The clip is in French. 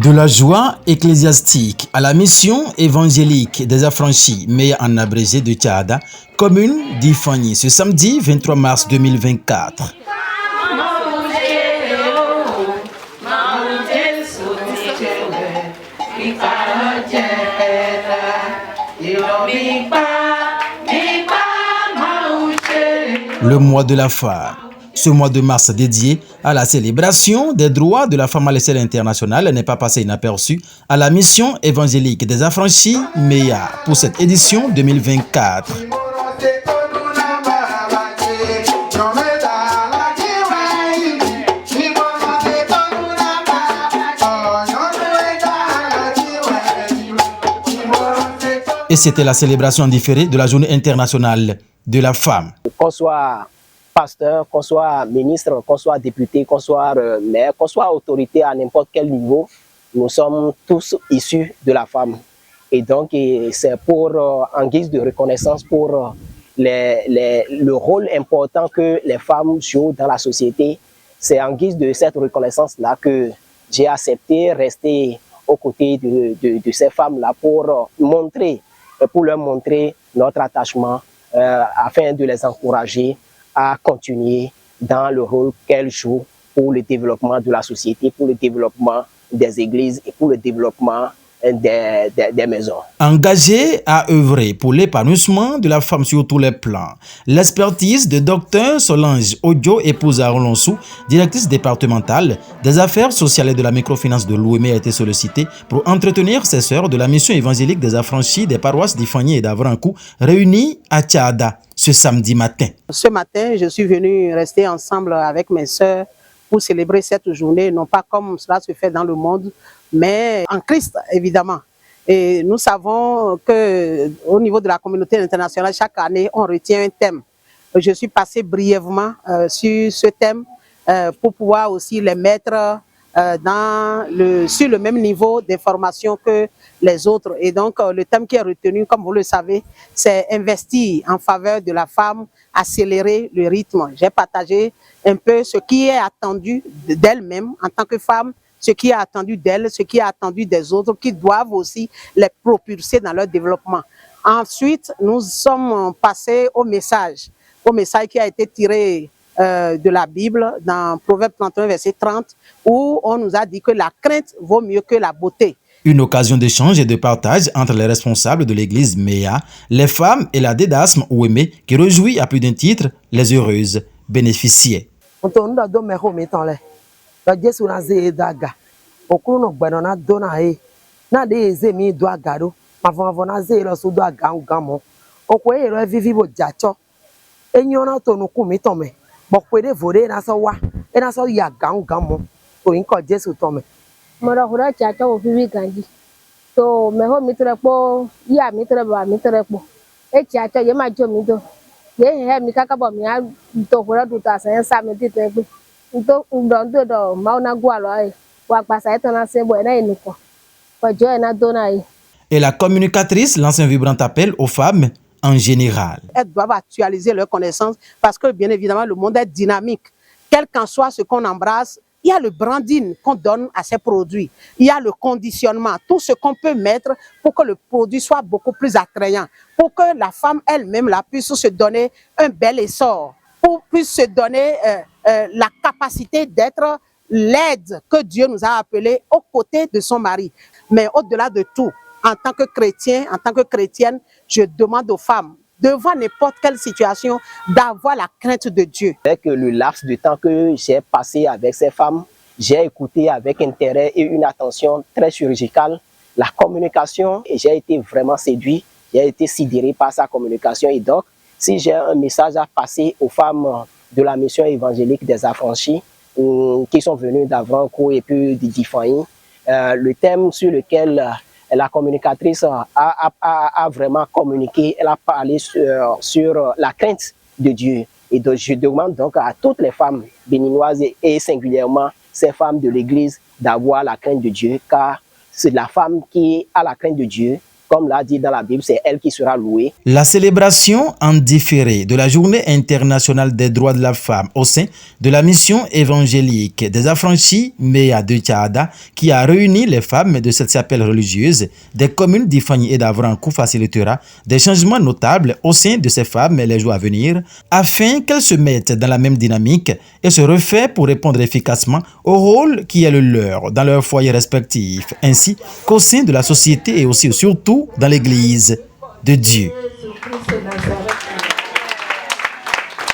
De la joie ecclésiastique à la mission évangélique des affranchis, mais en abrégé de Tchada, commune d'Ifani, ce samedi 23 mars 2024. Le mois de la femme. Ce mois de mars dédié à la célébration des droits de la femme à l'échelle internationale n'est pas passé inaperçu à la mission évangélique des affranchis MEA pour cette édition 2024. Et c'était la célébration différée de la journée internationale de la femme. Qu'on soit pasteur, qu'on soit ministre, qu'on soit député, qu'on soit maire, qu'on soit autorité à n'importe quel niveau, nous sommes tous issus de la femme. Et donc, c'est pour, en guise de reconnaissance pour le rôle important que les femmes jouent dans la société. C'est en guise de cette reconnaissance-là que j'ai accepté rester aux côtés de ces femmes-là pour leur montrer notre attachement afin de les encourager à continuer dans le rôle qu'elles jouent pour le développement de la société, pour le développement des églises et pour le développement des maisons. Engagée à œuvrer pour l'épanouissement de la femme sur tous les plans, l'expertise de Dr Solange Odio, épouse à Rolonsou, directrice départementale des affaires sociales et de la microfinance de l'OME, a été sollicitée pour entretenir ses sœurs de la mission évangélique des affranchis des paroisses d'Ifani et d'Avrancou, réunies à Tchada ce samedi matin. Ce matin, je suis venu rester ensemble avec mes sœurs pour célébrer cette journée, non pas comme cela se fait dans le monde, mais en Christ, évidemment. Et nous savons qu'au niveau de la communauté internationale, chaque année, on retient un thème. Je suis passé brièvement sur ce thème pour pouvoir aussi les mettre sur le même niveau d'information que les autres. Et donc, le thème qui est retenu, comme vous le savez, c'est investir en faveur de la femme, accélérer le rythme. J'ai partagé un peu ce qui est attendu d'elle-même en tant que femme, ce qui est attendu d'elle, ce qui est attendu des autres, qui doivent aussi les propulser dans leur développement. Ensuite, nous sommes passés au message qui a été tiré de la Bible, dans Proverbe 31, verset 30, où on nous a dit que la crainte vaut mieux que la beauté. Une occasion d'échange et de partage entre les responsables de l'église MEA, les femmes et la dédasme OME, qui réjouit à plus d'un titre les heureuses bénéficiaires. Morahura chacha ofiwi ganji to meho mitrepo ya mitreba mitrepo e chacha ye majo mito ye he mi kaka bo mi a to hura du ta san sa mi ti tegbe to ndo do mauna gwalo ai wa pasa etona se bo na eniko ko jo na dona ai. Et la communicatrice lance un vibrant appel aux femmes en général. Elles doivent actualiser leurs connaissances parce que bien évidemment le monde est dynamique. Quel qu'en soit ce qu'on embrasse, il y a le branding qu'on donne à ces produits. Il y a le conditionnement, tout ce qu'on peut mettre pour que le produit soit beaucoup plus attrayant, pour que la femme elle-même puisse se donner un bel essor, pour puisse se donner la capacité d'être l'aide que Dieu nous a appelée aux côtés de son mari. Mais au-delà de tout, en tant que chrétien, en tant que chrétienne, je demande aux femmes, devant n'importe quelle situation, d'avoir la crainte de Dieu. Avec le laps de temps que j'ai passé avec ces femmes, j'ai écouté avec intérêt et une attention très chirurgicale la communication et j'ai été vraiment séduit, j'ai été sidéré par sa communication. Et donc, si j'ai un message à passer aux femmes de la mission évangélique des affranchis qui sont venues d'Avrancou et puis d'Ifani, le thème sur lequel la communicatrice a vraiment communiqué, elle a parlé sur la crainte de Dieu. Et donc, je demande donc à toutes les femmes béninoises et singulièrement ces femmes de l'église d'avoir la crainte de Dieu, car c'est la femme qui a la crainte de Dieu Comme l'a dit dans la Bible, c'est elle qui sera louée. La célébration en différé de la Journée internationale des droits de la femme au sein de la mission évangélique des affranchis Méa de Tchada, qui a réuni les femmes de cette chapelle religieuse des communes d'Ifani et d'Avrankou, facilitera des changements notables au sein de ces femmes les jours à venir, afin qu'elles se mettent dans la même dynamique et se refaient pour répondre efficacement au rôle qui est le leur dans leurs foyers respectifs, ainsi qu'au sein de la société et aussi surtout dans l'Église de Dieu.